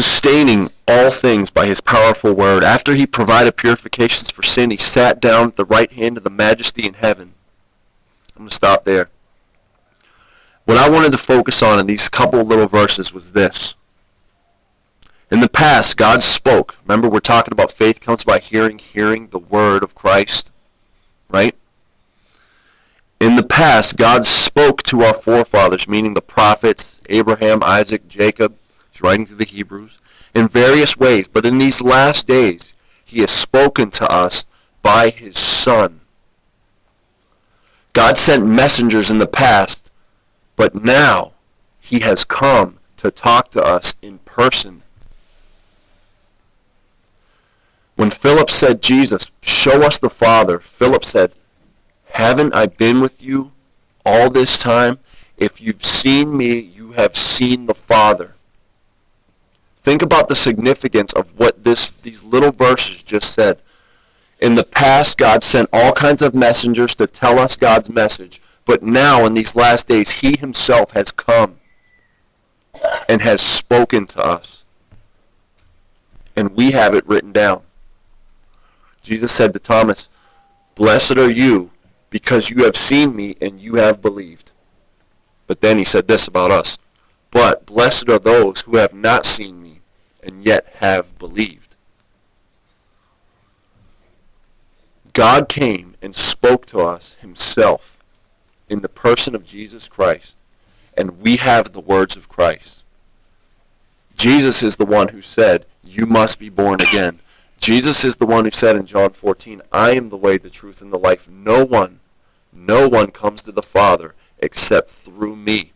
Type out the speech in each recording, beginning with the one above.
sustaining all things by his powerful word. After he provided purifications for sin, he sat down at the right hand of the majesty in heaven. I'm going to stop there. What I wanted to focus on in these couple little verses was this. In the past, God spoke. Remember, we're talking about faith comes by hearing the word of Christ, right? In the past, God spoke to our forefathers, meaning the prophets, Abraham, Isaac, Jacob. He's writing to the Hebrews, in various ways. But in these last days, he has spoken to us by his Son. God sent messengers in the past, but now he has come to talk to us in person. When Philip said, Jesus, show us the Father, Philip said, haven't I been with you all this time? If you've seen me, you have seen the Father. Think about the significance of what these little verses just said. In the past, God sent all kinds of messengers to tell us God's message. But now, in these last days, he himself has come and has spoken to us. And we have it written down. Jesus said to Thomas, blessed are you, because you have seen me and you have believed. But then he said this about us. But blessed are those who have not seen me and yet have believed. God came and spoke to us himself in the person of Jesus Christ, and we have the words of Christ. Jesus is the one who said, you must be born again. Jesus is the one who said in John 14, I am the way, the truth, and the life. No one comes to the Father except through me.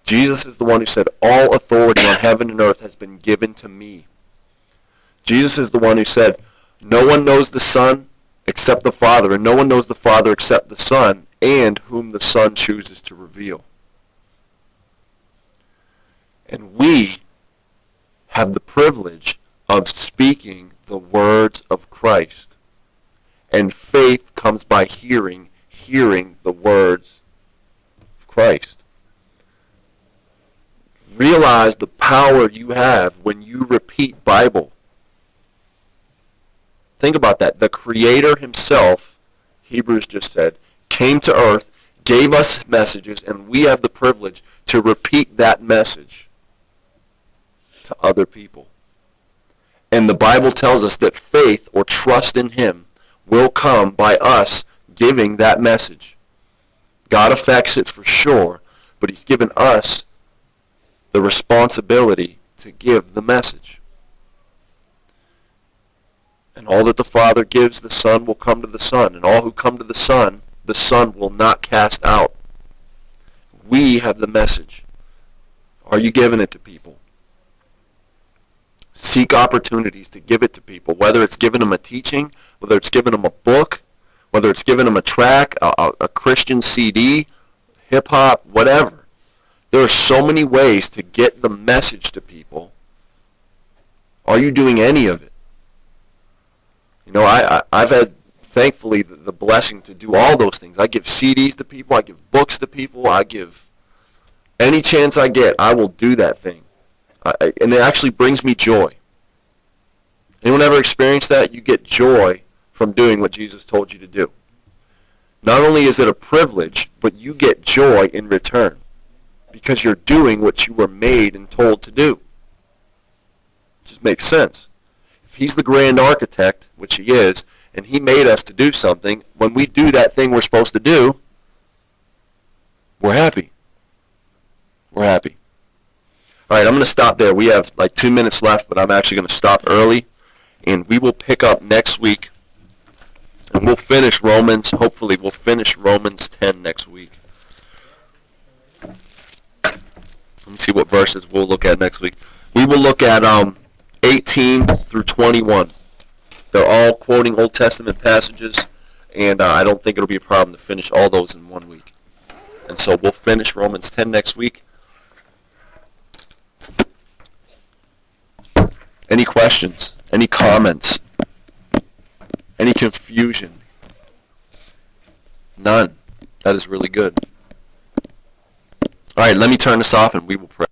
Jesus is the one who said, all authority on heaven and earth has been given to me. Jesus is the one who said, no one knows the Son except the Father, and no one knows the Father except the Son, and whom the Son chooses to reveal. And we have the privilege of speaking the words of Christ. And faith comes by hearing the words of Christ. Realize the power you have when you repeat Bible. Think about that. The Creator himself, Hebrews just said, came to earth, gave us messages, and we have the privilege to repeat that message to other people. And the Bible tells us that faith or trust in him will come by us giving that message. God affects it for sure, but he's given us the responsibility to give the message. And all that the Father gives, the Son will come to the Son. And all who come to the Son will not cast out. We have the message. Are you giving it to people? Seek opportunities to give it to people, whether it's giving them a teaching, whether it's giving them a book, whether it's giving them a track, a Christian CD, hip-hop, whatever. There are so many ways to get the message to people. Are you doing any of it? You know, I've had, thankfully, the blessing to do all those things. I give CDs to people. I give books to people. I give any chance I get, I will do that thing. And it actually brings me joy. Anyone ever experienced that? You get joy from doing what Jesus told you to do. Not only is it a privilege, but you get joy in return because you're doing what you were made and told to do. It just makes sense. If he's the grand architect, which he is, and he made us to do something, when we do that thing we're supposed to do, we're happy. We're happy. All right, I'm going to stop there. We have like 2 minutes left, but I'm actually going to stop early, and we will pick up next week, and we'll finish Romans. Hopefully, we'll finish Romans 10 next week. Let me see what verses we'll look at next week. We will look at 18 through 21. They're all quoting Old Testament passages, and I don't think it'll be a problem to finish all those in 1 week. And so we'll finish Romans 10 next week. Any questions? Any comments? Any confusion? None. That is really good. All right, let me turn this off and we will pray.